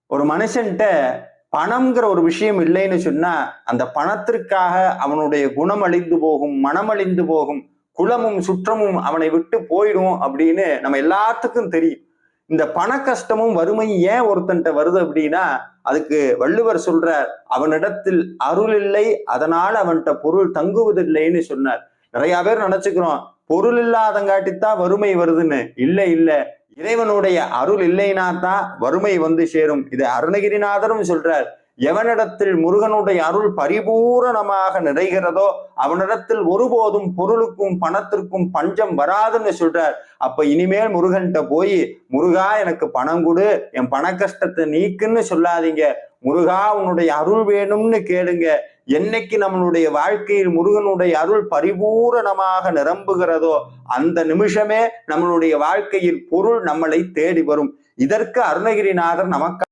ஒரு மனுஷன்ட்ட பணம்ங்கிற ஒரு விஷயம் இல்லைன்னு சொன்னா அந்த பணத்திற்காக அவனுடைய குணம் அழிந்து போகும், மனம் அழிந்து போகும், குலமும் சுற்றமும் அவனை விட்டு போயிடும் அப்படின்னு நம்ம எல்லாத்துக்கும் தெரியும். இந்த பண கஷ்டமும் வறுமையும் ஏன் ஒருத்தன்ட்ட வருது அப்படின்னா, அதுக்கு வள்ளுவர் சொல்றார், அவனிடத்தில் அருள் இல்லை, அதனால அவன்கிட்ட பொருள் தங்குவதில்லைன்னு சொன்னார். நிறைய பேர் நினைச்சுக்கிறோம் பொருள் இல்லாதங்காட்டித்தான் வறுமை வருதுன்னு. இல்லை இல்லை, இறைவனுடைய அருள் இல்லைனா தான் வறுமை வந்து சேரும். இது அருணகிரிநாதரும் சொல்றார், எவனிடத்தில் முருகனுடைய அருள் பரிபூரணமாக நிறைகிறதோ அவனிடத்தில் ஒருபோதும் பொருளுக்கும் பணத்திற்கும் பஞ்சம் வராதுன்னு சொல்றார். அப்ப இனிமேல் முருகன்கிட்ட போய் முருகா எனக்கு பணம் கொடு, என் பண கஷ்டத்தை நீக்குன்னு சொல்லாதீங்க. முருகா உன்னுடைய அருள் வேணும்னு கேளுங்க. என்னைக்கு நம்மளுடைய வாழ்க்கையில் முருகனுடைய அருள் பரிபூரணமாக நிரம்புகிறதோ அந்த நிமிஷமே நம்மளுடைய வாழ்க்கையில் பொருள் நம்மளை தேடி வரும். இதற்கு அருணகிரிநாதர் நமக்கு